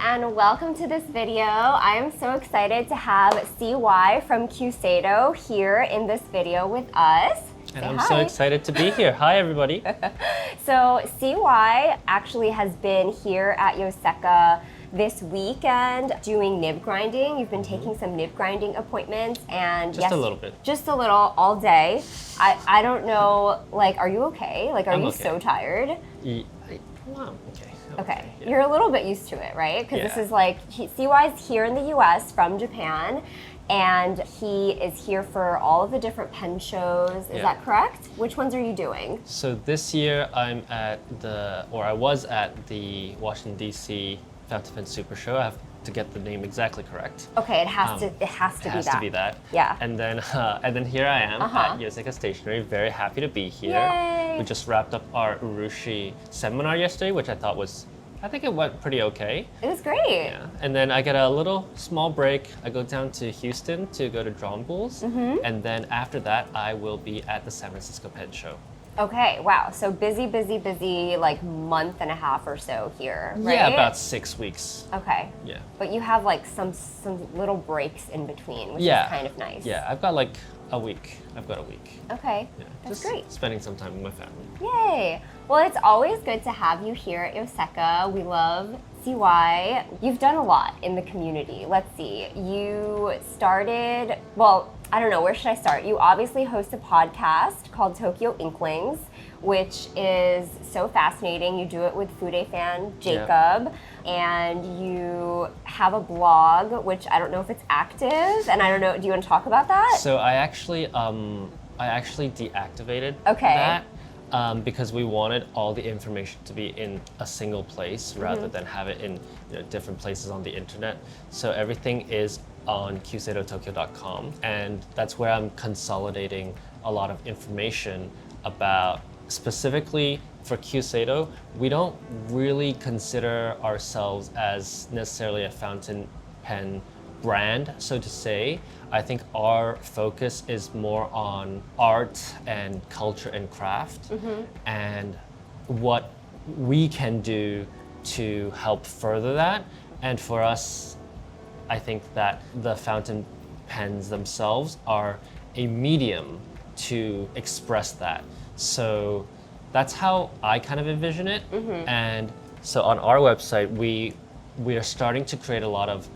and welcome to this video. I am so excited to have CY from Kyuseido here in this video with us. And I'm so excited to be here. Hi, everybody. So CY actually has been here at Yoseka this weekend doing nib grinding. You've been taking some nib grinding appointments and Just a little bit. Just a little all day. I don't know, like, are you okay? Like, are you okay. so tired? Well, okay. Okay, Yeah. You're a little bit used to it, right? Because this Yeah. is like, CY's here in the US from Japan, and he is here for all of the different pen shows. Is that correct? Which ones are you doing? So this year I was at the Washington, D.C. Fountain Pen Super Show. I have to get the name exactly correct. Okay, it has to be that. Yeah. And then here I am at Yoseka Stationery, very happy to be here. Yay. We just wrapped up our Urushi seminar yesterday, which I think it went pretty okay. It was great. Yeah. And then I get a little small break. I go down to Houston to go to Drawn Bulls. And then after that, I will be at the San Francisco Pen Show. Okay, wow. So busy, like month and a half or so here, right? Yeah, about 6 weeks. Okay. Yeah. But you have like some little breaks in between, which is kind of nice. Yeah, I've got like a week. Okay, Yeah, that's just great. spending some time with my family. Yay! Well, it's always good to have you here at Yoseka. We love CY. You've done a lot in the community. Let's see. You started, well, I don't know, where should I start? You obviously host a podcast called Tokyo Inklings, which is so fascinating. You do it with Fude fan Jacob, and you have a blog, which I don't know if it's active, and I don't know, do you want to talk about that? So I actually deactivated that because we wanted all the information to be in a single place rather than have it in different places on the internet. So everything is on kyuseidotokyo.com, and that's where I'm consolidating a lot of information about, specifically for Kyuseido, we don't really consider ourselves as necessarily a fountain pen brand, so to say. I think our focus is more on art and culture and craft and what we can do to help further that. And for us, I think that the fountain pens themselves are a medium to express that. So that's how I kind of envision it. And so on our website, we are starting to create a lot of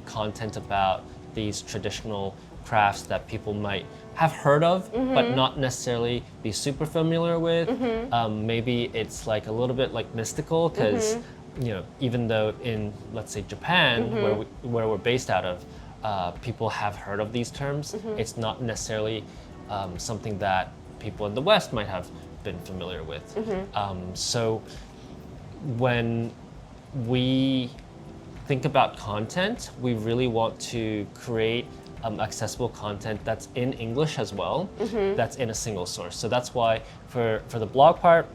content about these traditional crafts that people might have heard of, but not necessarily be super familiar with. Maybe it's like a little bit like mystical, because even though in, let's say, Japan, where we're based out of, people have heard of these terms. It's not necessarily something that people in the West might have been familiar with. So when we think about content, we really want to create accessible content that's in English as well, that's in a single source. So that's why for the blog part,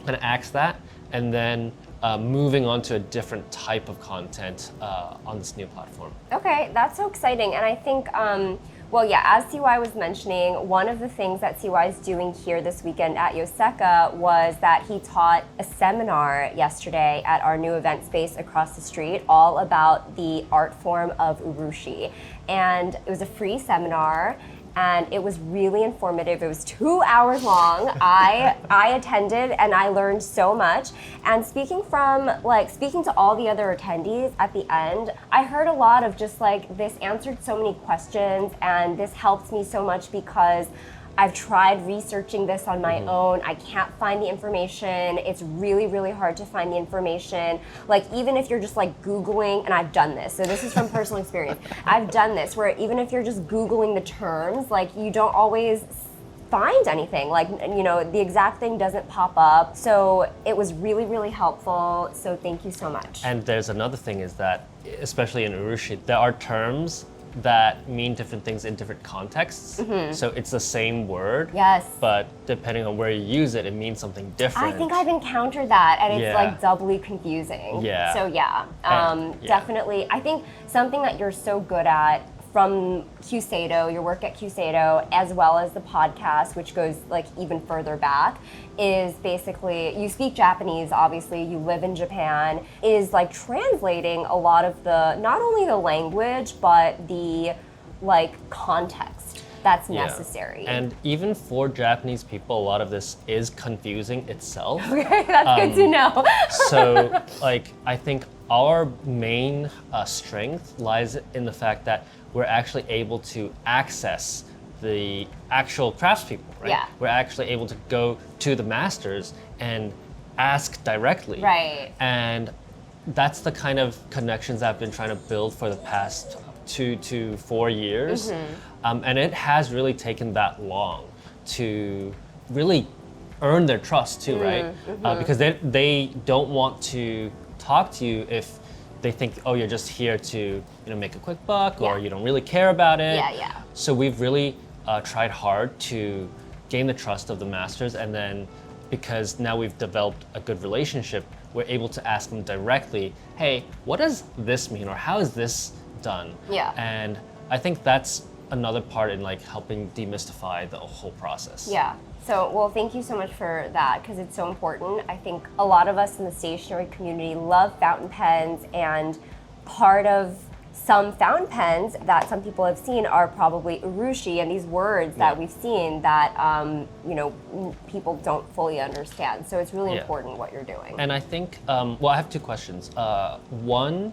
I'm gonna axe that, and then moving on to a different type of content on this new platform. Okay, that's so exciting. And I think, well, yeah, as CY was mentioning, one of the things that CY is doing here this weekend at Yoseka was that he taught a seminar yesterday at our new event space across the street, all about the art form of Urushi. And it was a free seminar, and it was really informative. It was 2 hours long. I attended, and I learned so much. And speaking to all the other attendees at the end, I heard a lot of just like, this answered so many questions, and this helped me so much because I've tried researching this on my own. I can't find the information. It's really, really hard to find the information. Like, even if you're just like Googling, and I've done this, so this is from personal experience. I've done this where even if you're just Googling the terms, like, you don't always find anything. Like, the exact thing doesn't pop up. So it was really, really helpful. So thank you so much. And there's another thing is that, especially in Urushi, there are terms that mean different things in different contexts. So it's the same word, but depending on where you use it, it means something different. I think I've encountered that, and it's like doubly confusing. Yeah. So definitely. I think something that you're so good at from Kyuseido, your work at Kyuseido, as well as the podcast, which goes like even further back, is basically, you speak Japanese, obviously, you live in Japan, is like translating a lot of the, not only the language, but the like context that's necessary. And even for Japanese people, a lot of this is confusing itself. Okay, that's good to know. So, like, I think our main strength lies in the fact that we're actually able to access the actual craftspeople, right? Yeah. We're actually able to go to the masters and ask directly. Right. And that's the kind of connections I've been trying to build for the past 2 to 4 years. And it has really taken that long to really earn their trust too, right? Because they don't want to talk to you if they think, oh, you're just here to make a quick buck, or you don't really care about it. Yeah. So we've really tried hard to gain the trust of the masters, and then because now we've developed a good relationship, we're able to ask them directly, hey, what does this mean, or how is this done? Yeah. And I think that's another part in like helping demystify the whole process. Yeah. So, well, thank you so much for that, because it's so important. I think a lot of us in the stationery community love fountain pens, and part of some fountain pens that some people have seen are probably Urushi, and these words that we've seen that people don't fully understand. So it's really important what you're doing. And I think, well, I have 2 questions. One,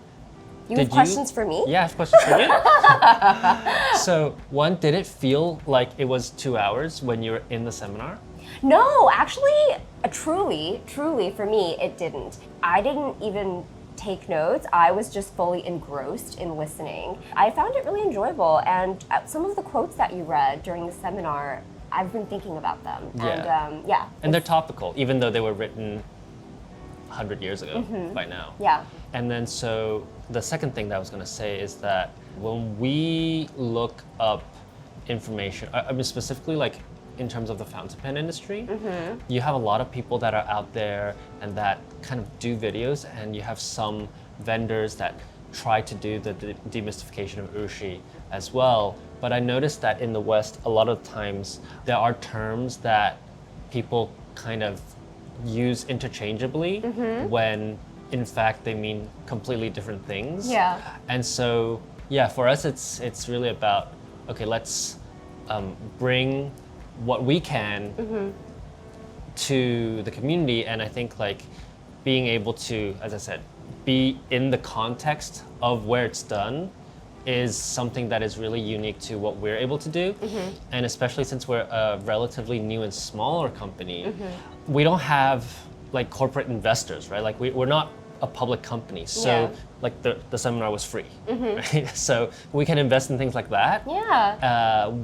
You have questions for me? Yeah, I have questions for you. So, one, did it feel like it was 2 hours when you were in the seminar? No, actually, truly, for me, it didn't. I didn't even take notes. I was just fully engrossed in listening. I found it really enjoyable, and some of the quotes that you read during the seminar, I've been thinking about them. And And they're topical, even though they were written 100 years ago by now. Yeah. And then so the second thing that I was going to say is that when we look up information, I mean specifically like in terms of the fountain pen industry, you have a lot of people that are out there and that kind of do videos, and you have some vendors that try to do the demystification of Urushi as well. But I noticed that in the West, a lot of times there are terms that people kind of use interchangeably when in fact they mean completely different things. Yeah. And so, yeah, for us it's really about, okay, let's bring what we can to the community. And I think like being able to, as I said, be in the context of where it's done is something that is really unique to what we're able to do. And especially since we're a relatively new and smaller company, we don't have like corporate investors, right? Like we're not a public company. So like the seminar was free, right? So we can invest in things like that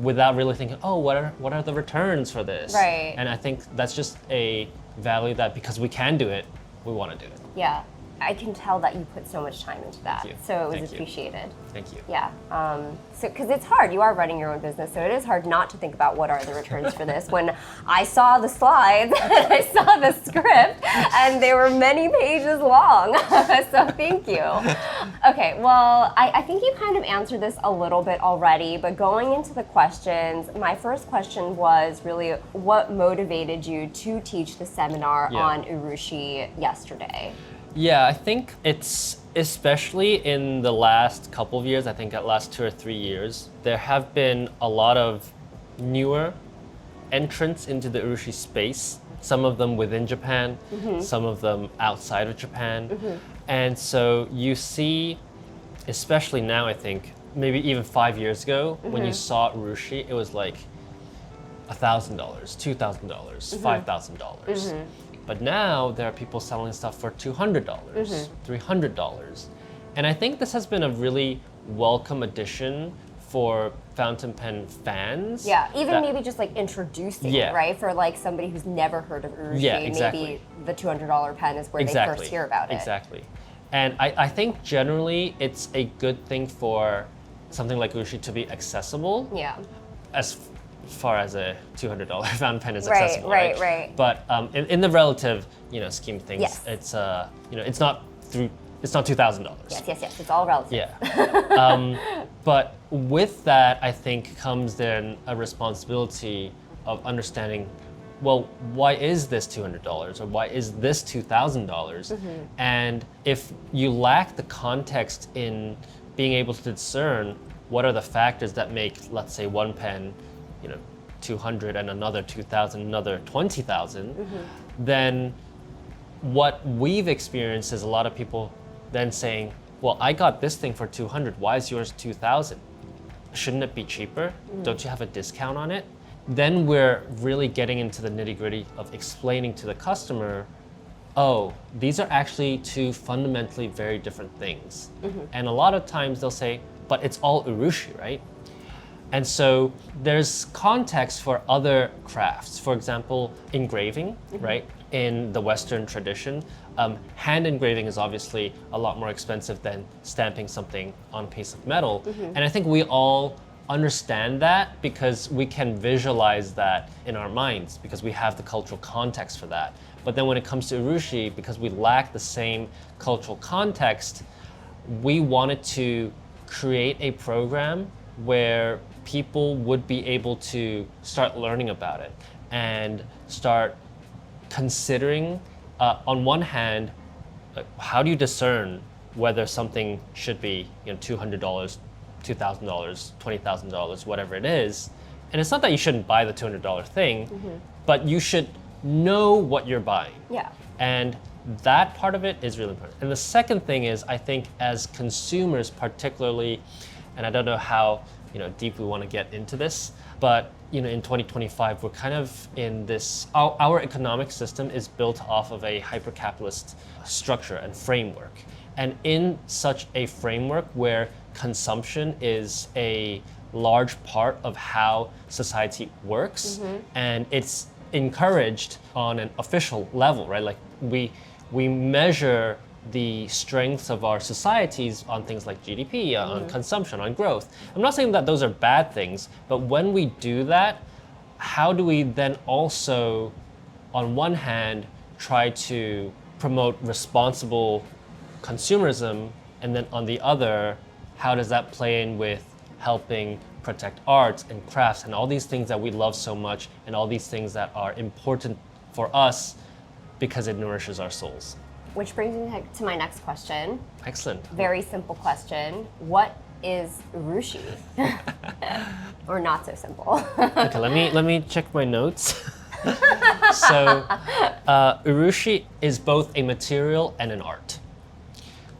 without really thinking, oh, what are the returns for this? Right. And I think that's just a value that because we can do it, we want to do it. Yeah. I can tell that you put so much time into that. Thank you. So it was Thank you. appreciated. Thank you. Yeah. So, because it's hard. You are running your own business, so it is hard not to think about what are the returns for this. When I saw the slides, I saw the script, and they were many pages long. So thank you. Okay. Well, I think you kind of answered this a little bit already, but going into the questions, my first question was really what motivated you to teach the seminar on Urushi yesterday? Yeah, I think it's especially in the last couple of years, I think at last 2 or 3 years, there have been a lot of newer entrants into the Urushi space, some of them within Japan, some of them outside of Japan. And so you see, especially now, I think, maybe even 5 years ago, when you saw Urushi, it was like $1,000, $2,000, $5,000. But now there are people selling stuff for $200, $300. And I think this has been a really welcome addition for fountain pen fans. Yeah, even maybe just like introducing it, right? For like somebody who's never heard of Urushi, maybe the $200 pen is where they first hear about it. Exactly. And I think generally it's a good thing for something like Urushi to be accessible. Yeah. As far as a $200 fountain pen is accessible, right. But in the relative, scheme of things, it's it's not through It's not $2,000. Yes. It's all relative. Yeah. But with that, I think comes then a responsibility of understanding, well, why is this $200 or why is this $2,000? And if you lack the context in being able to discern what are the factors that make, let's say, one pen, 200 and another 2,000, another 20,000, then what we've experienced is a lot of people then saying, well, I got this thing for 200, why is yours 2,000? Shouldn't it be cheaper? Don't you have a discount on it? Then we're really getting into the nitty-gritty of explaining to the customer, oh, these are actually two fundamentally very different things. And a lot of times they'll say, but it's all urushi, right? And so there's context for other crafts. For example, engraving, right? In the Western tradition, hand engraving is obviously a lot more expensive than stamping something on a piece of metal. And I think we all understand that because we can visualize that in our minds because we have the cultural context for that. But then when it comes to urushi, because we lack the same cultural context, we wanted to create a program where people would be able to start learning about it and start considering, on one hand, how do you discern whether something should be $200, $2,000, $20,000, whatever it is. And it's not that you shouldn't buy the $200 thing, but you should know what you're buying. Yeah. And that part of it is really important. And the second thing is, I think as consumers particularly, and I don't know how deep we want to get into this, but in 2025, we're kind of in this, our economic system is built off of a hyper-capitalist structure and framework. And in such a framework where consumption is a large part of how society works, and it's encouraged on an official level, right? Like we measure the strengths of our societies on things like GDP, on consumption, on growth. I'm not saying that those are bad things, but when we do that, how do we then also, on one hand, try to promote responsible consumerism, and then on the other, how does that play in with helping protect arts and crafts and all these things that we love so much and all these things that are important for us because it nourishes our souls? Which brings me to my next question. Excellent. Very simple question. What is urushi? Or not so simple? Okay, let me check my notes. So, urushi is both a material and an art.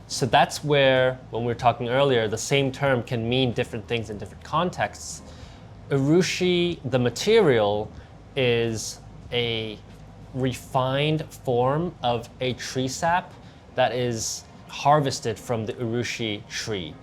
So that's where, when we were talking earlier, the same term can mean different things in different contexts. Urushi, the material, is a refined form of a tree sap that is harvested from the urushi tree.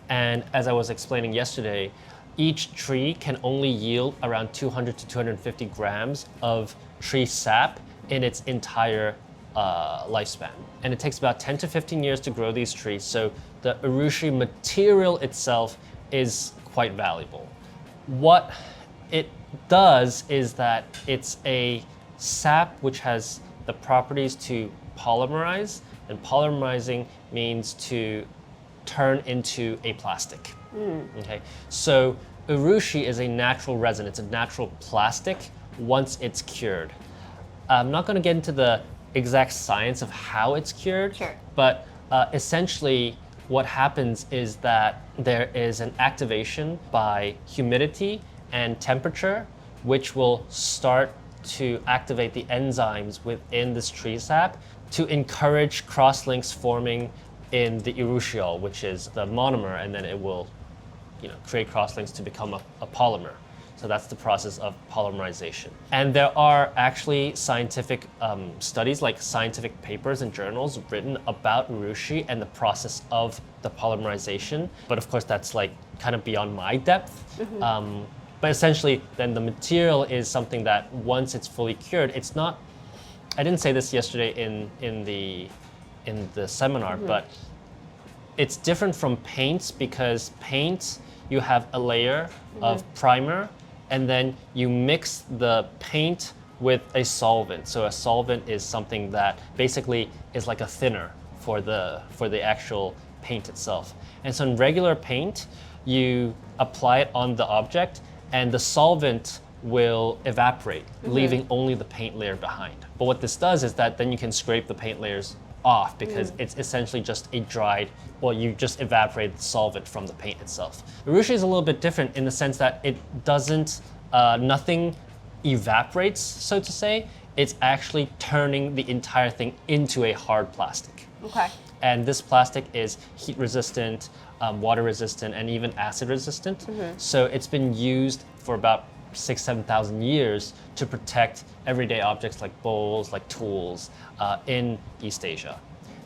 And as I was explaining yesterday, each tree can only yield around 200 to 250 grams of tree sap in its entire lifespan. And it takes about 10 to 15 years to grow these trees, so the urushi material itself is quite valuable. What it does is that it's a sap which has the properties to polymerize, and polymerizing means to turn into a plastic. Okay, so urushi is a natural resin, it's a natural plastic once it's cured. I'm not going to get into the exact science of how it's cured, but essentially what happens is that there is an activation by humidity and temperature, which will start to activate the enzymes within this tree sap to encourage cross-links forming in the urushiol, which is the monomer, and then it will create cross-links to become a polymer. So that's the process of polymerization. And there are actually scientific studies, like scientific papers and journals written about urushi and the process of the polymerization. But of course, that's like kind of beyond my depth. But essentially, then the material is something that once it's fully cured, it's not, I didn't say this yesterday in the seminar, but it's different from paints because paints, you have a layer of primer, and then you mix the paint with a solvent. So a solvent is something that basically is like a thinner for the actual paint itself. And so in regular paint, you apply it on the object and the solvent will evaporate, leaving only the paint layer behind. But what this does is that then you can scrape the paint layers off because it's essentially just a dried, well, you just evaporate the solvent from the paint itself. Urushi is a little bit different in the sense that it doesn't, nothing evaporates, so to say. It's actually turning the entire thing into a hard plastic. Okay. And this plastic is heat resistant, water resistant, and even acid resistant. So it's been used for about 6,000-7,000 years to protect everyday objects like bowls, like tools in East Asia.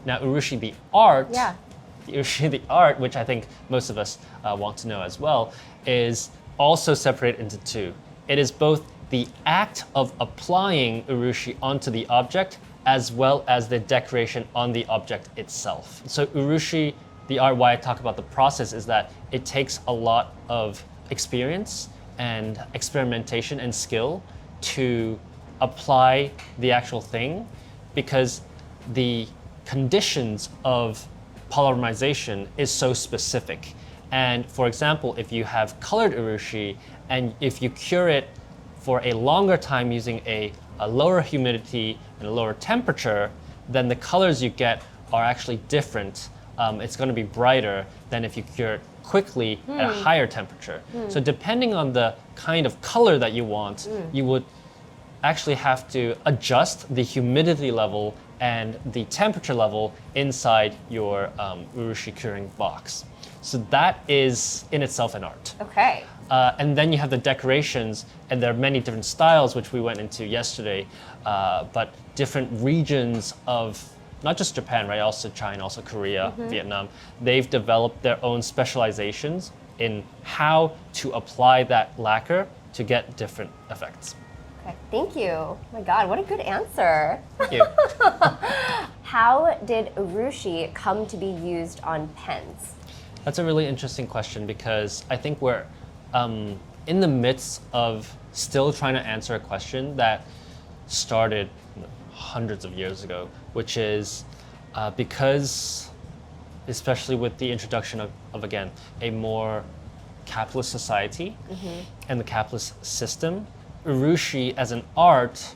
Now, Urushi the art, which I think most of us want to know as well, is also separated into two. It is both the act of applying Urushi onto the object as well as the decoration on the object itself. So Urushi, the art, why I talk about the process is that it takes a lot of experience and experimentation and skill to apply the actual thing because the conditions of polymerization is so specific. And for example, if you have colored Urushi and if you cure it for a longer time using a lower humidity and a lower temperature, then the colors you get are actually different. It's going to be brighter than if you cure it quickly at a higher temperature. So depending on the kind of color that you want, you would actually have to adjust the humidity level and the temperature level inside your Urushi curing box. So that is in itself an art. Okay. And then you have the decorations, and there are many different styles, which we went into yesterday, but different regions of not just Japan, right? Also China, also Korea, Vietnam. They've developed their own specializations in how to apply that lacquer to get different effects. Okay, thank you. Oh my God, what a good answer. Thank you. How did Urushi come to be used on pens? That's a really interesting question because I think we're in the midst of still trying to answer a question that started hundreds of years ago, which is because, especially with the introduction of again, a more capitalist society and the capitalist system, Urushi as an art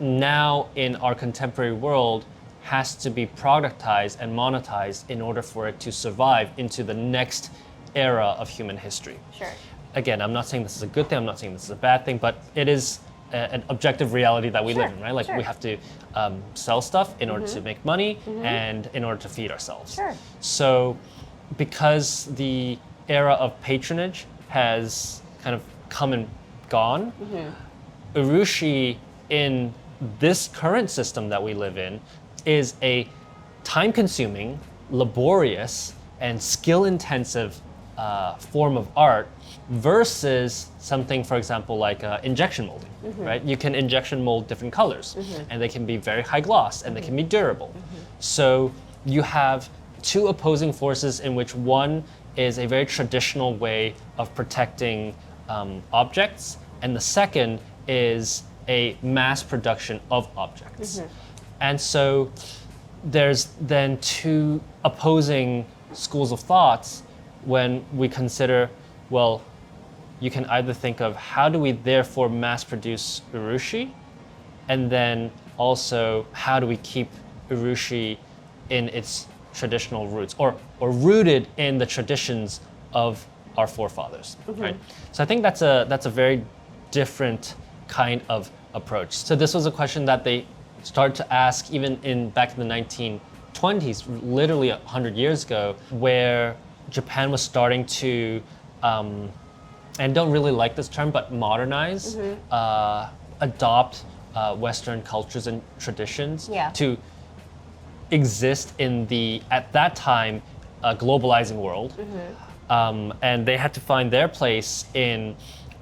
now in our contemporary world has to be productized and monetized in order for it to survive into the next era of human history. Sure. Again, I'm not saying this is a good thing, I'm not saying this is a bad thing, but it is an objective reality that we live in, right? Like we have to sell stuff in order to make money and in order to feed ourselves. Sure. So because the era of patronage has kind of come and gone, Urushi in this current system that we live in is a time-consuming, laborious, and skill-intensive form of art versus something, for example, like injection molding, right? You can injection mold different colors, and they can be very high gloss, and they can be durable. So you have two opposing forces in which one is a very traditional way of protecting objects, and the second is a mass production of objects. And so there's then two opposing schools of thoughts when we consider, well, you can either think of how do we therefore mass produce Urushi, and then also how do we keep Urushi in its traditional roots or rooted in the traditions of our forefathers, right? So I think that's a very different kind of approach. So this was a question that they started to ask even back in the 1920s, literally 100 years ago, where Japan was starting to, and don't really like this term, but modernize, adopt Western cultures and traditions to exist in the, at that time, globalizing world. And they had to find their place in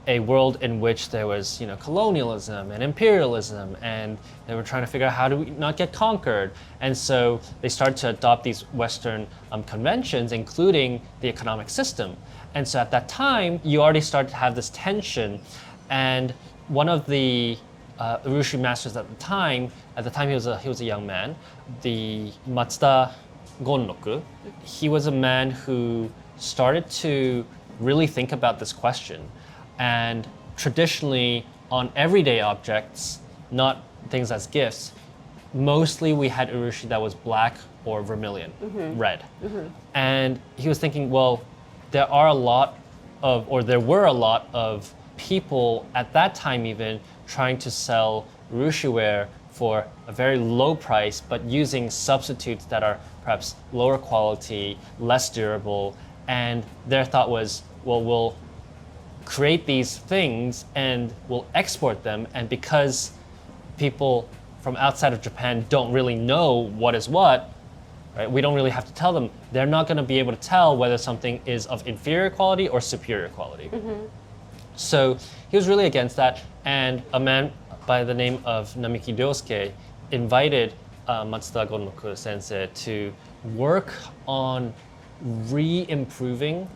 a world in which there was, colonialism and imperialism, and they were trying to figure out how do we not get conquered. And so they started to adopt these Western conventions, including the economic system. And so at that time, you already started to have this tension. And one of the Urushi masters at the time he was a young man, the Matsuda Gonroku, he was a man who started to really think about this question. And traditionally, on everyday objects, not things as gifts, mostly we had urushi that was black or vermilion, red. And he was thinking, well, there were a lot of people at that time even trying to sell urushi wear for a very low price, but using substitutes that are perhaps lower quality, less durable. And their thought was, well, we'll create these things and we'll export them. And because people from outside of Japan don't really know what is what, right? We don't really have to tell them. They're not going to be able to tell whether something is of inferior quality or superior quality. So he was really against that. And a man by the name of Namiki Ryosuke invited Matsuda Gonroku sensei to work on re-improving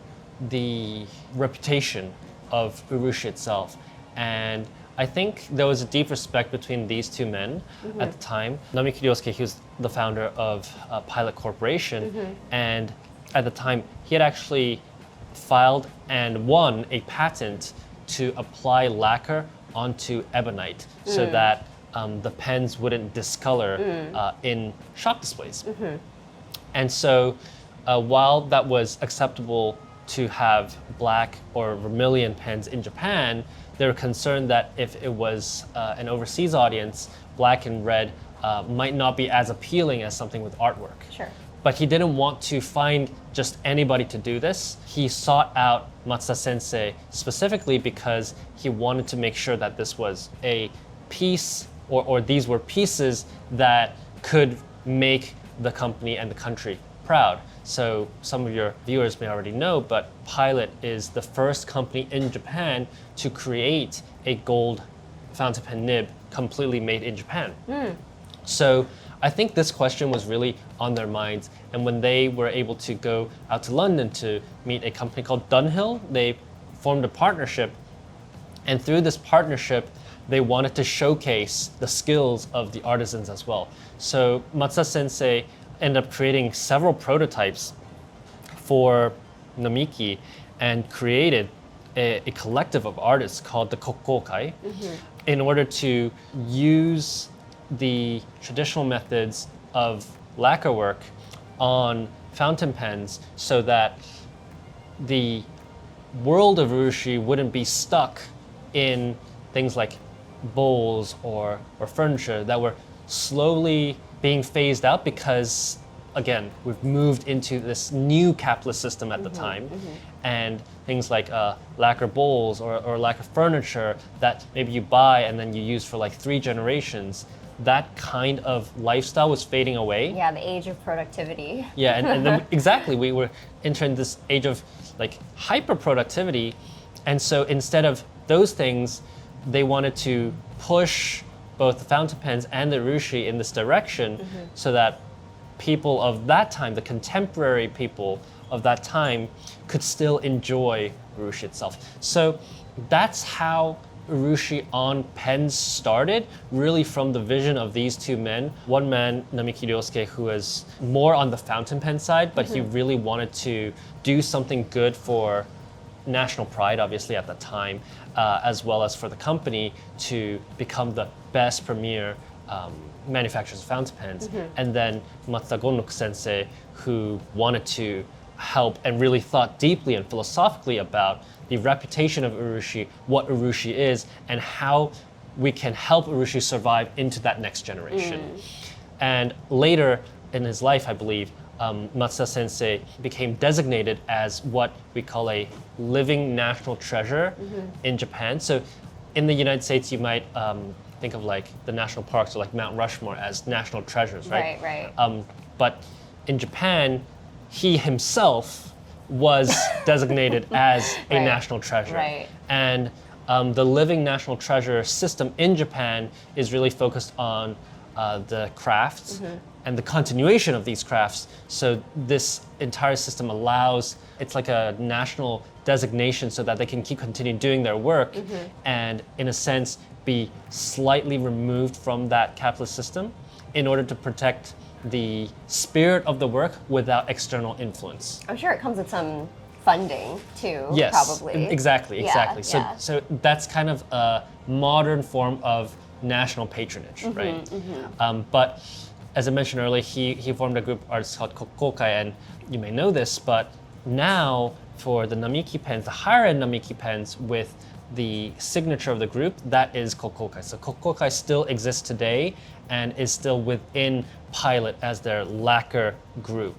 the reputation of urushi itself. And I think there was a deep respect between these two men at the time. Namiki Ryosuke, he was the founder of Pilot Corporation, and at the time he had actually filed and won a patent to apply lacquer onto ebonite so that the pens wouldn't discolor in shop displays. And so while that was acceptable to have black or vermilion pens in Japan, they were concerned that if it was an overseas audience, black and red might not be as appealing as something with artwork. Sure. But he didn't want to find just anybody to do this. He sought out Matsuda sensei specifically because he wanted to make sure that this was a piece, or these were pieces that could make the company and the country proud. So some of your viewers may already know, but Pilot is the first company in Japan to create a gold fountain pen nib completely made in Japan. So I think this question was really on their minds. And when they were able to go out to London to meet a company called Dunhill, they formed a partnership. And through this partnership, they wanted to showcase the skills of the artisans as well. So Matsuda sensei ended up creating several prototypes for Namiki and created a collective of artists called the Kokkokai in order to use the traditional methods of lacquer work on fountain pens so that the world of urushi wouldn't be stuck in things like bowls or furniture that were slowly being phased out because, again, we've moved into this new capitalist system at the time. And things like lacquer bowls or lacquer furniture that maybe you buy and then you use for like 3 generations, that kind of lifestyle was fading away. Yeah, the age of productivity. Yeah, and then exactly, we were entering this age of like hyper productivity. And so instead of those things, they wanted to push both the fountain pens and the urushi in this direction so that people of that time, the contemporary people of that time, could still enjoy urushi itself. So that's how urushi on pens started, really from the vision of these two men. One man, Namiki Ryosuke, who was more on the fountain pen side, but he really wanted to do something good for national pride, obviously, at the time, as well as for the company to become the best premier manufacturers of fountain pens. And then Matsuda Gonroku sensei, who wanted to help and really thought deeply and philosophically about the reputation of urushi, what urushi is, and how we can help urushi survive into that next generation. And later in his life, I believe, Matsuda sensei became designated as what we call a living national treasure in Japan. So in the United States, you might think of like the national parks or like Mount Rushmore as national treasures, right? Right. But in Japan, he himself was designated as a national treasure. Right. And the living national treasure system in Japan is really focused on the crafts and the continuation of these crafts. So this entire system allows, it's like a national designation so that they can keep continuing doing their work and in a sense be slightly removed from that capitalist system in order to protect the spirit of the work without external influence. I'm sure it comes with some funding too, Yes, probably. exactly. Yeah. So that's kind of a modern form of national patronage, right? But as I mentioned earlier, he formed a group of artists called Kokokai, and you may know this, but now for the Namiki pens, the higher end Namiki pens with the signature of the group, that is Kokokai. So Kokokai still exists today and is still within Pilot as their lacquer group.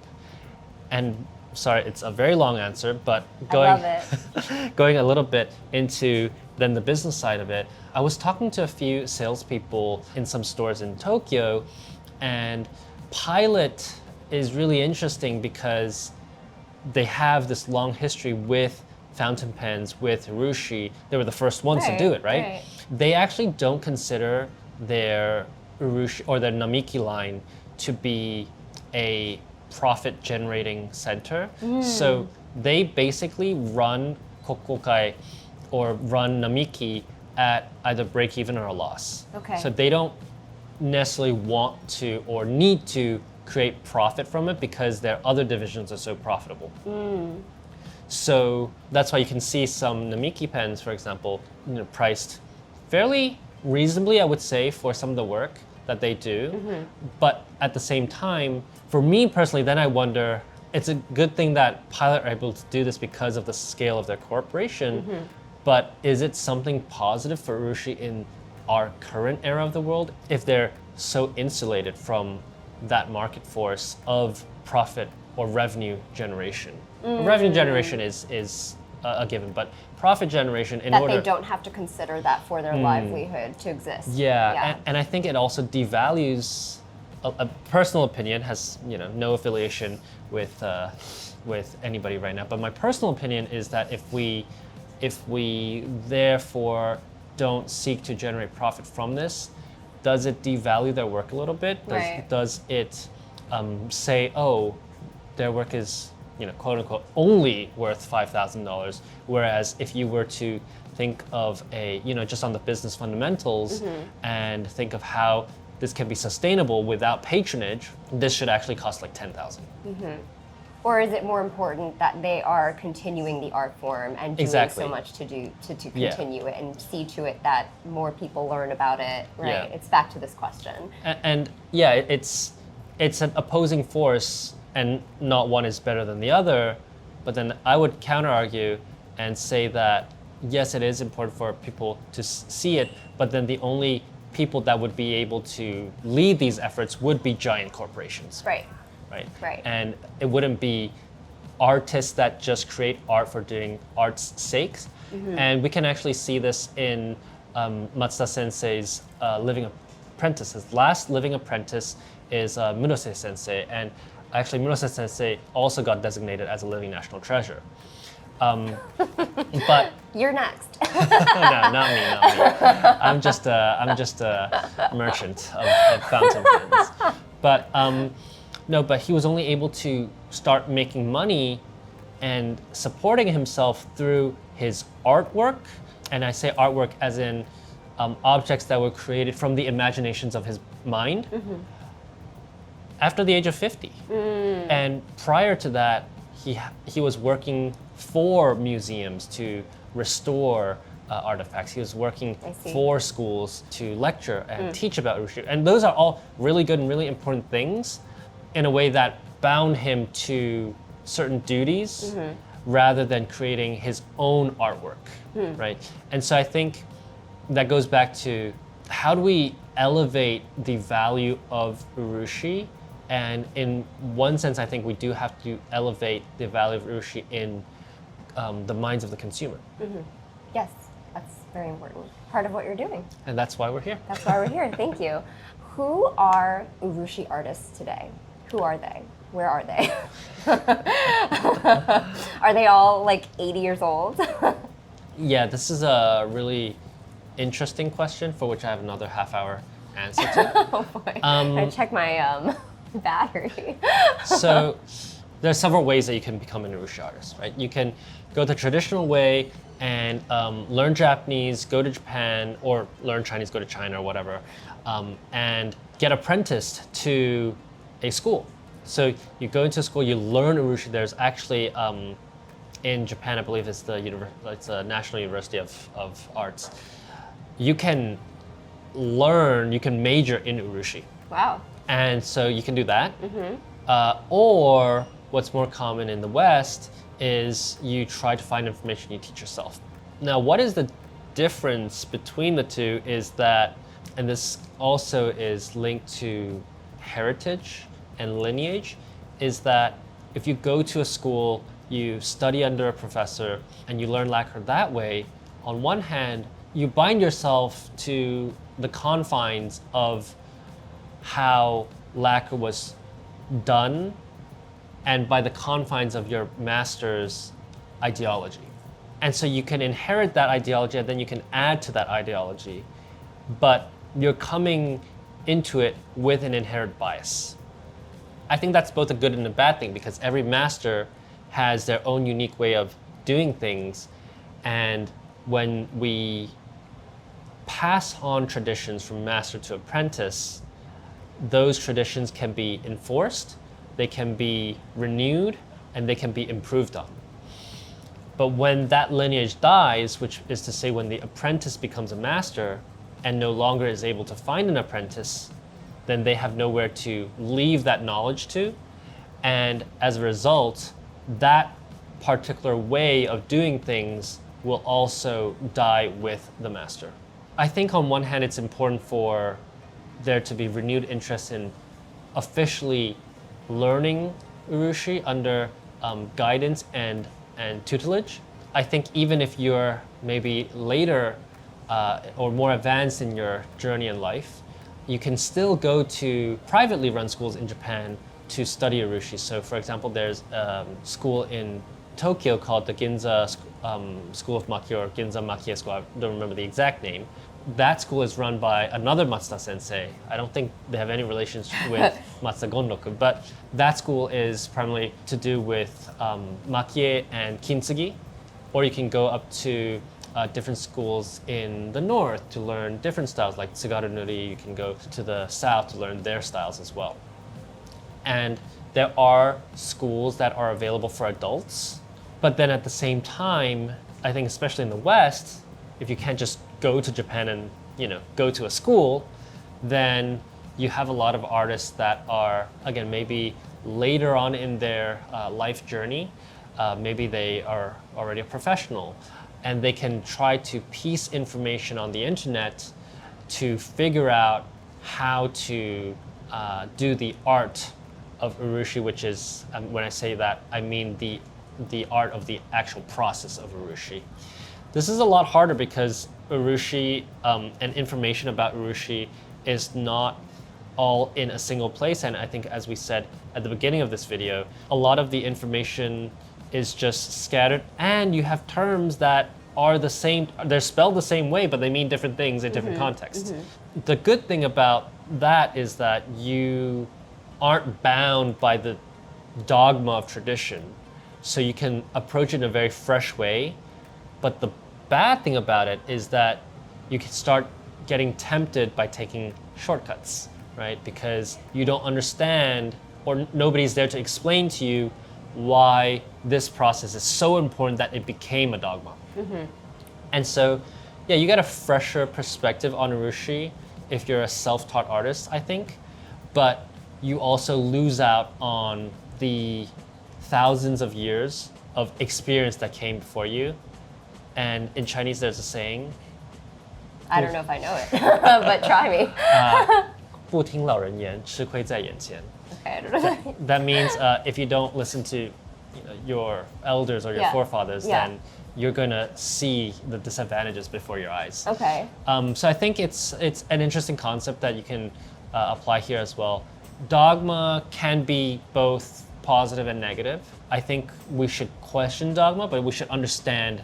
And sorry, it's a very long answer, but I love it. going a little bit into then the business side of it, I was talking to a few salespeople in some stores in Tokyo, and Pilot is really interesting because they have this long history with fountain pens, with Urushi. They were the first ones to do it, right? They actually don't consider their Urushi or their Namiki line to be a profit generating center. So they basically run Kokokai or run Namiki at either break even or a loss. Okay. So they don't necessarily want to or need to create profit from it because their other divisions are so profitable. So that's why you can see some Namiki pens, for example, priced fairly reasonably, I would say, for some of the work that they do. But at the same time, for me personally, then I wonder, it's a good thing that Pilot are able to do this because of the scale of their corporation, but is it something positive for Urushi in our current era of the world if they're so insulated from that market force of profit or revenue generation? Revenue generation is a given, but profit generation in order... That they don't have to consider that for their livelihood to exist. Yeah. And I think it also devalues, a personal opinion, has no affiliation with anybody right now, but my personal opinion is that if we therefore don't seek to generate profit from this, does it devalue their work a little bit? Does it say, oh, their work is, quote unquote, only worth $5,000, whereas if you were to think of just on the business fundamentals and think of how this can be sustainable without patronage, this should actually cost like $10,000. Or is it more important that they are continuing the art form and doing so much to continue it and see to it that more people learn about it, right? Yeah. It's back to this question. And it's an opposing force, and not one is better than the other, but then I would counter-argue and say that, yes, it is important for people to see it, but then the only people that would be able to lead these efforts would be giant corporations. Right. And it wouldn't be artists that just create art for doing art's sake. And we can actually see this in Matsuda Sensei's living apprentice. His last living apprentice is Munose Sensei, and actually Munose Sensei also got designated as a living national treasure. But you're next. No, not me. I'm just a merchant of fountain pens. But no, but he was only able to start making money and supporting himself through his artwork. And I say artwork as in objects that were created from the imaginations of his mind after the age of 50. And prior to that, he was working for museums to restore artifacts. He was working for schools to lecture and teach about Urushi. And those are all really good and really important things in a way that bound him to certain duties rather than creating his own artwork, right? And so I think that goes back to how do we elevate the value of Urushi? And in one sense, I think we do have to elevate the value of Urushi in the minds of the consumer. Yes, that's very important. Part of what you're doing. And that's why we're here. That's why we're here. Thank you. Who are Urushi artists today? Who are they? Where are they? Are they all like 80 years old? Yeah, this is a really interesting question for which I have another half-hour answer to. Oh boy. I check my battery. So there are several ways that you can become an Urushi artist, right? You can go the traditional way and learn Japanese, go to Japan, or learn Chinese, go to China or whatever, and get apprenticed to a school. So you go into school, you learn Urushi. There's actually, in Japan, I believe it's the National University of Arts. You can learn, you can major in Urushi. Wow. And so you can do that. Or what's more common in the West is you try to find information you teach yourself. Now, what is the difference between the two is that, and this also is linked to heritage and lineage, is that if you go to a school, you study under a professor, and you learn lacquer that way, on one hand, you bind yourself to the confines of how lacquer was done and by the confines of your master's ideology. And so you can inherit that ideology and then you can add to that ideology, but you're coming into it with an inherent bias. I think that's both a good and a bad thing because every master has their own unique way of doing things, and when we pass on traditions from master to apprentice, those traditions can be enforced, they can be renewed, and they can be improved on. But when that lineage dies, which is to say when the apprentice becomes a master and no longer is able to find an apprentice, then they have nowhere to leave that knowledge to. And as a result, that particular way of doing things will also die with the master. I think on one hand, it's important for there to be renewed interest in officially learning Urushi under guidance and tutelage. I think even if you're maybe later or more advanced in your journey in life, you can still go to privately run schools in Japan to study Urushi. So for example, there's a school in Tokyo called the Ginza School of Maki, or Ginza Maki School, I don't remember the exact name. That school is run by another Matsuda sensei. I don't think they have any relationship with Matsuda Gondoku, but that school is primarily to do with makie and kintsugi. Or you can go up to different schools in the north to learn different styles, like Tsugaru Nuri. You can go to the south to learn their styles as well. And there are schools that are available for adults, but then at the same time, I think especially in the West, if you can't just go to Japan and go to a school, then you have a lot of artists that are, again, maybe later on in their life journey, maybe they are already a professional, and they can try to piece information on the internet to figure out how to do the art of Urushi, which is, when I say that, I mean the art of the actual process of Urushi. This is a lot harder because Urushi and information about Urushi is not all in a single place. And I think, as we said at the beginning of this video, a lot of the information is just scattered, and you have terms that are the same, they're spelled the same way, but they mean different things in different contexts. The good thing about that is that you aren't bound by the dogma of tradition, so you can approach it in a very fresh way. But the bad thing about it is that you can start getting tempted by taking shortcuts, right? Because you don't understand, or nobody's there to explain to you why this process is so important that it became a dogma. And so, yeah, you get a fresher perspective on Urushi if you're a self-taught artist, I think. But you also lose out on the thousands of years of experience that came before you. And in Chinese, there's a saying. I don't know if I know it, but try me. 不听老人言，吃亏在眼前. Okay, I don't know. That means if you don't listen to your elders or your forefathers, then you're gonna see the disadvantages before your eyes. Okay. So I think it's an interesting concept that you can apply here as well. Dogma can be both positive and negative. I think we should question dogma, but we should understand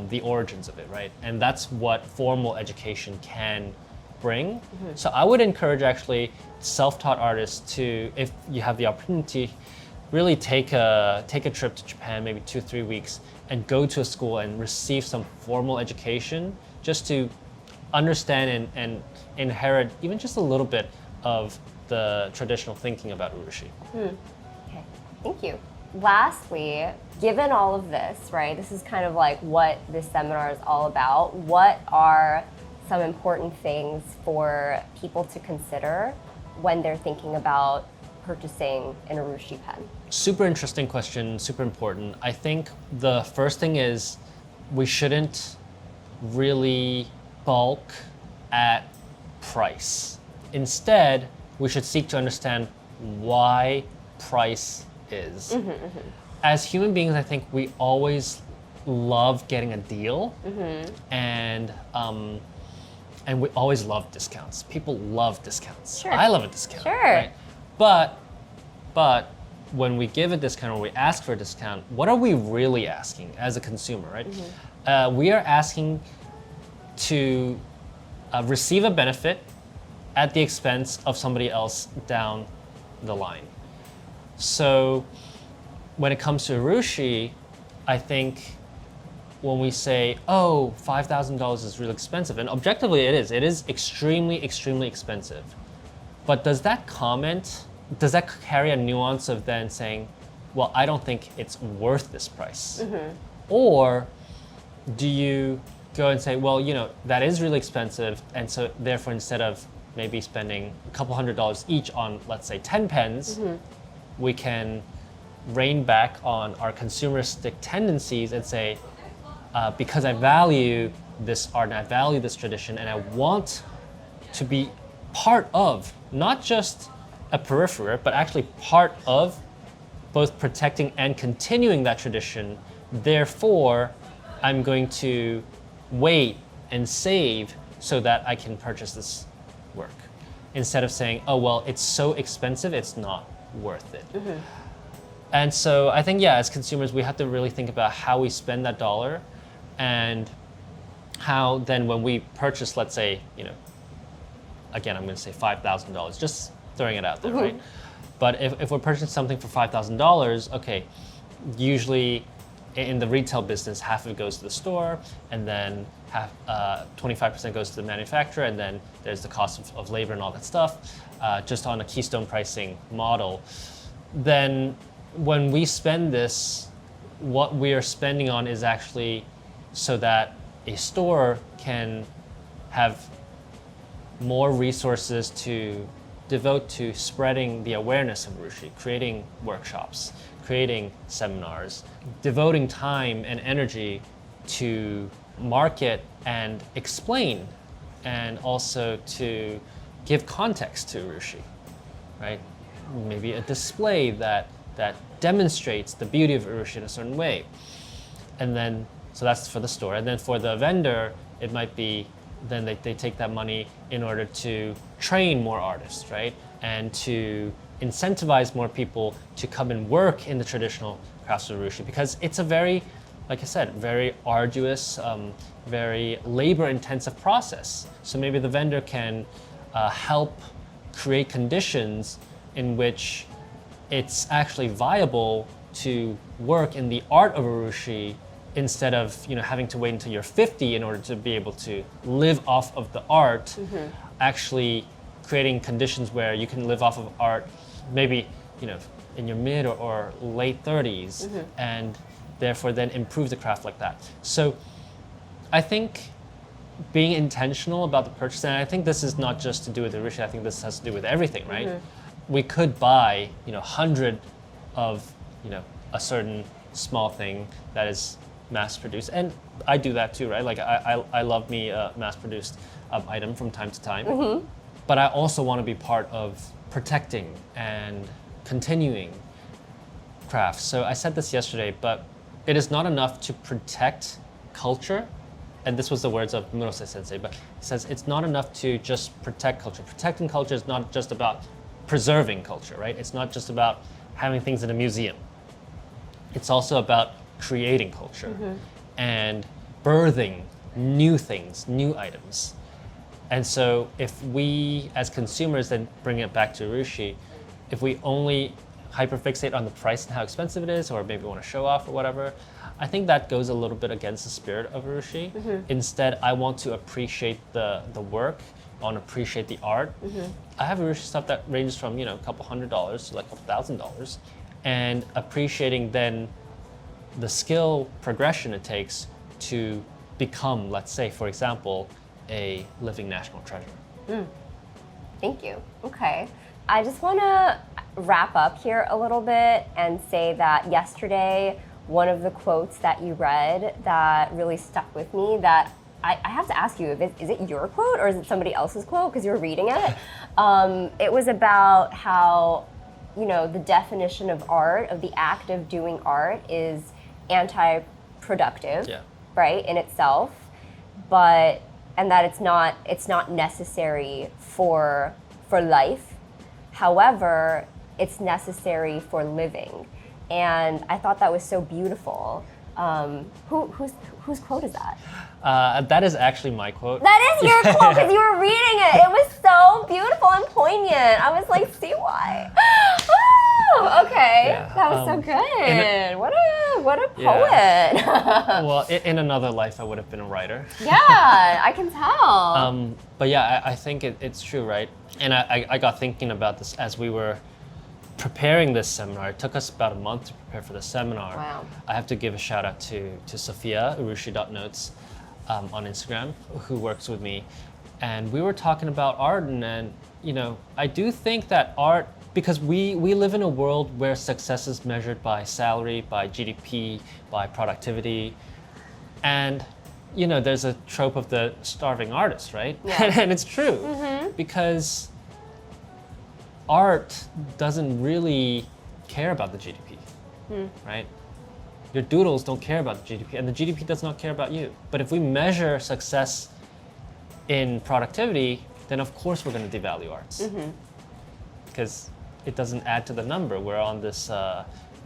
the origins of it, right? And that's what formal education can bring. So I would encourage actually self-taught artists to, if you have the opportunity, really take a trip to Japan, maybe 2-3 weeks, and go to a school and receive some formal education just to understand and inherit even just a little bit of the traditional thinking about Urushi. Okay, thank you. Lastly, given all of this, right, this is kind of like what this seminar is all about. What are some important things for people to consider when they're thinking about purchasing an Urushi pen? Super interesting question, super important. I think the first thing is we shouldn't really bulk at price. Instead, we should seek to understand why price is. As human beings, I think we always love getting a deal, and we always love discounts. People love discounts. Sure. I love a discount. Sure. Right? But when we give a discount or we ask for a discount, what are we really asking as a consumer, right? We are asking to receive a benefit at the expense of somebody else down the line. So when it comes to Urushi, I think when we say, oh, $5,000 is really expensive, and objectively it is extremely, extremely expensive. But does that carry a nuance of then saying, well, I don't think it's worth this price? Or do you go and say, well, that is really expensive, and so therefore instead of maybe spending a couple $100s each on, let's say, 10 pens, we can rein back on our consumeristic tendencies and say, because I value this art and I value this tradition and I want to be part of, not just a periphery, but actually part of both protecting and continuing that tradition, therefore, I'm going to wait and save so that I can purchase this work. Instead of saying, oh, well, it's so expensive, it's not worth it. And so I think, as consumers, we have to really think about how we spend that dollar and how then when we purchase, let's say, again, I'm going to say $5,000, just throwing it out there, right? But if we're purchasing something for $5,000, okay, usually in the retail business, half of it goes to the store, and then 25% goes to the manufacturer, and then there's the cost of labor and all that stuff, just on a keystone pricing model. Then when we spend this, what we are spending on is actually so that a store can have more resources to devote to spreading the awareness of Urushi, creating workshops, creating seminars, devoting time and energy to market and explain, and also to give context to Urushi, right? Maybe a display that demonstrates the beauty of Urushi in a certain way. And then, so that's for the store. And then for the vendor, it might be, then they take that money in order to train more artists, right? And to incentivize more people to come and work in the traditional crafts of Urushi, because it's a very, like I said, very arduous, very labor-intensive process. So maybe the vendor can help create conditions in which it's actually viable to work in the art of Urushi instead of having to wait until you're 50 in order to be able to live off of the art. Actually creating conditions where you can live off of art maybe in your mid or late 30s, and therefore then improve the craft like that. So I think being intentional about the purchase, and I think this is not just to do with Urushi, I think this has to do with everything, right? We could buy 100 of a certain small thing that is mass-produced, and I do that too, right? Like I love me a mass-produced item from time to time, but I also want to be part of protecting and continuing crafts. So I said this yesterday, but it is not enough to protect culture, and this was the words of Murose Sensei, but he says it's not enough to just protect culture. Protecting culture is not just about preserving culture, right? It's not just about having things in a museum. It's also about creating culture and birthing new things, new items. And so if we, as consumers, then bring it back to Urushi, if we only hyperfixate on the price and how expensive it is, or maybe want to show off or whatever. I think that goes a little bit against the spirit of Urushi. Instead, I want to appreciate the work. I want to appreciate the art. I have Urushi stuff that ranges from, a couple $100s to like $1,000, and appreciating then the skill progression it takes to become, let's say, for example, a living national treasure. Thank you. Okay. I just want to wrap up here a little bit and say that yesterday, one of the quotes that you read that really stuck with me, that I have to ask you, is it your quote or is it somebody else's quote? Because you were reading it. It was about how, the definition of art, of the act of doing art, is anti-productive, right, in itself, and that it's not necessary for life. However, it's necessary for living. And I thought that was so beautiful. Whose quote is that? That is actually my quote. That is your quote, because you were reading it. It was so beautiful and poignant. I was like, see why? Oh, okay. Yeah, that was so good. What a poet. Well, in another life, I would have been a writer. Yeah, I can tell. But yeah, I think it's true, right? And I got thinking about this as we were preparing this seminar. It took us about a month to prepare for the seminar. Wow. I have to give a shout out to Sophia, urushi.notes, on Instagram, who works with me. And we were talking about art, and I do think that art, because we live in a world where success is measured by salary, by GDP, by productivity. And there's a trope of the starving artist, right? Yeah. And it's true, because art doesn't really care about the GDP, right? Your doodles don't care about the GDP, and the GDP does not care about you. But if we measure success in productivity, then of course we're going to devalue arts, because it doesn't add to the number. We're on this,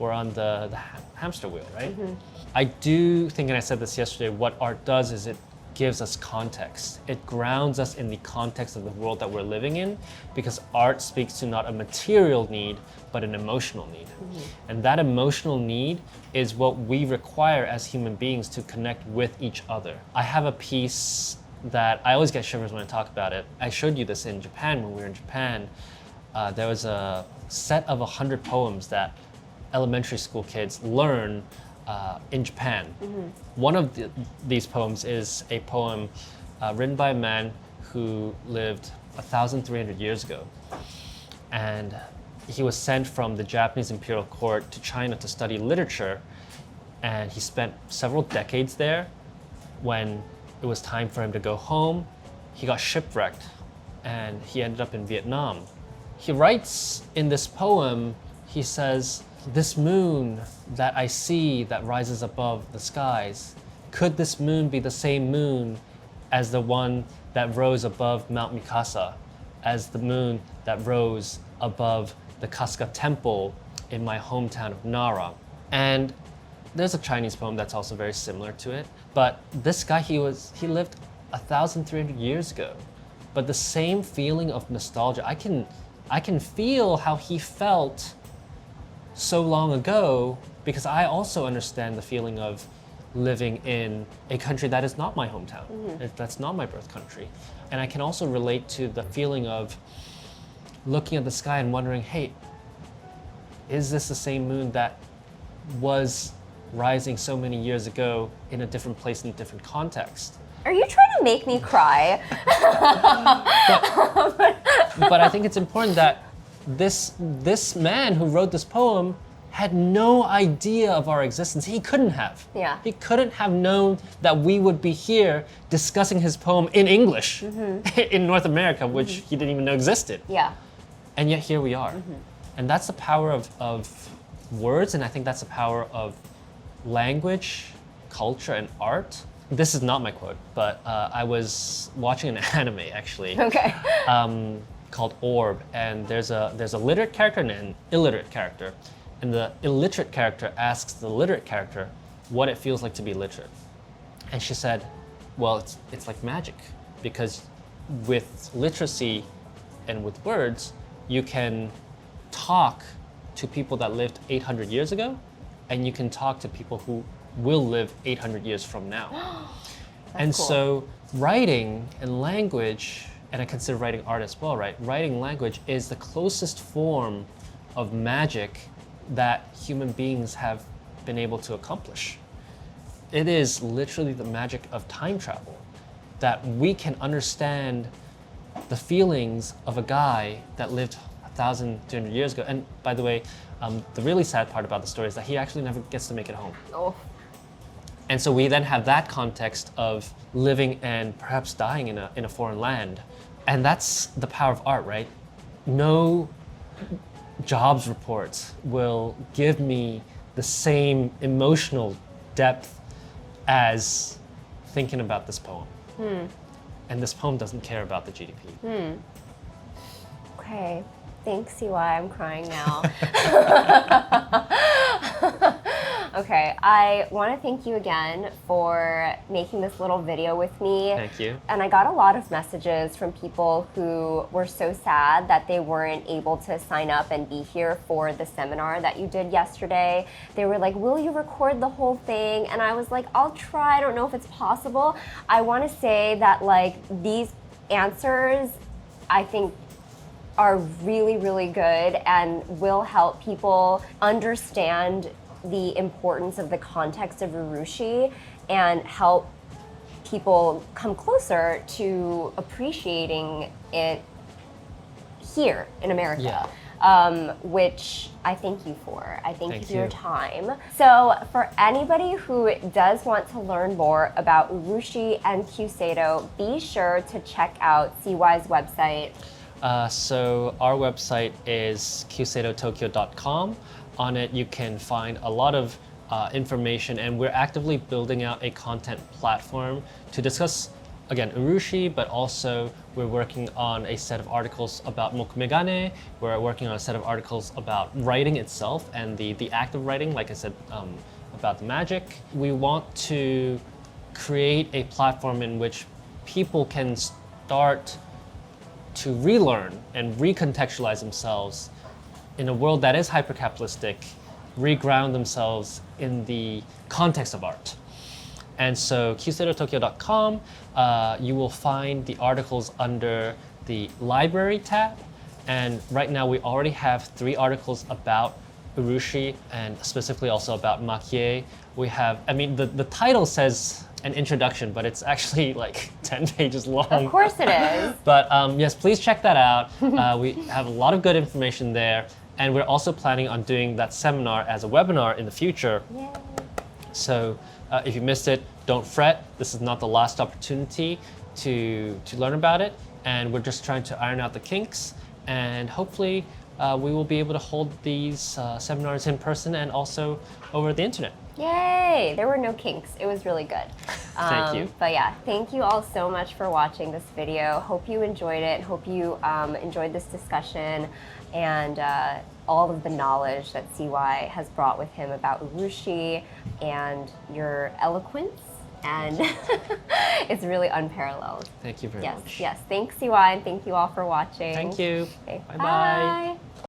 we're on the hamster wheel, right? I do think, and I said this yesterday, what art does is it gives us context. It grounds us in the context of the world that we're living in, because art speaks to not a material need, but an emotional need. And that emotional need is what we require as human beings to connect with each other. I have a piece that I always get shivers when I talk about it. I showed you this in Japan when we were in Japan. There was a set of 100 poems that elementary school kids learn in Japan. One of these poems is a poem written by a man who lived 1,300 years ago. And he was sent from the Japanese imperial court to China to study literature. And he spent several decades there. When it was time for him to go home, he got shipwrecked and he ended up in Vietnam. He writes in this poem, he says, "This moon that I see that rises above the skies, could this moon be the same moon as the one that rose above Mount Mikasa, as the moon that rose above the Casca Temple in my hometown of Nara?" And there's a Chinese poem that's also very similar to it. But this guy, he lived 1,300 years ago. But the same feeling of nostalgia, I can feel how he felt so long ago, because I also understand the feeling of living in a country that is not my hometown, that's not my birth country. And I can also relate to the feeling of looking at the sky and wondering, hey, is this the same moon that was rising so many years ago in a different place, in a different context? Are you trying to make me cry? But I think it's important that this man who wrote this poem had no idea of our existence. He couldn't have. Yeah. He couldn't have known that we would be here discussing his poem in English in North America, which he didn't even know existed. Yeah. And yet here we are. And that's the power of words, and I think that's the power of language, culture, and art. This is not my quote, but I was watching an anime, actually. Okay. Called Orb, and there's a literate character and an illiterate character. And the illiterate character asks the literate character what it feels like to be literate. And she said, well, it's like magic, because with literacy and with words, you can talk to people that lived 800 years ago, and you can talk to people who will live 800 years from now. And cool. so writing and language, and I consider writing art as well, right? Writing language is the closest form of magic that human beings have been able to accomplish. It is literally the magic of time travel, that we can understand the feelings of a guy that lived 1,200 years ago. And by the way, the really sad part about the story is that he actually never gets to make it home. Oh. And so we then have that context of living and perhaps dying in a foreign land. And that's the power of art, right? No jobs reports will give me the same emotional depth as thinking about this poem. And this poem doesn't care about the GDP. Okay, thanks, CY. I'm crying now. Okay, I want to thank you again for making this little video with me. Thank you. And I got a lot of messages from people who were so sad that they weren't able to sign up and be here for the seminar that you did yesterday. They were like, will you record the whole thing? And I was like, I'll try. I don't know if it's possible. I want to say that like these answers, I think, are really, really good and will help people understand the importance of the context of Urushi and help people come closer to appreciating it here in America. Yeah. Which I thank you for. I thank you for your you. time. So for anybody who does want to learn more about Urushi and Kyuseido, be sure to check out CY's website. So our website is kyuseidotokyo.com. On it, you can find a lot of information, and we're actively building out a content platform to discuss, again, Urushi, but also we're working on a set of articles about mokumegane. We're working on a set of articles about writing itself and the act of writing, like I said, about the magic. We want to create a platform in which people can start to relearn and recontextualize themselves in a world that is hyper-capitalistic, reground themselves in the context of art. And so kyuseidotokyo.com, you will find the articles under the library tab. And right now we already have 3 articles about Urushi and specifically also about makie. We have, I mean, the title says an introduction, but it's actually like 10 pages long. Of course it is. But yes, please check that out. We have a lot of good information there. And we're also planning on doing that seminar as a webinar in the future. Yay. So if you missed it, don't fret. This is not the last opportunity to learn about it. And we're just trying to iron out the kinks. And hopefully we will be able to hold these seminars in person and also over the internet. Yay! There were no kinks. It was really good. Thank you. But yeah, thank you all so much for watching this video. Hope you enjoyed it. Hope you enjoyed this discussion and all of the knowledge that CY has brought with him about Urushi and your eloquence. And it's really unparalleled. Thank you very much. Yes. Thanks, CY, and thank you all for watching. Thank you. Okay, Bye-bye. bye.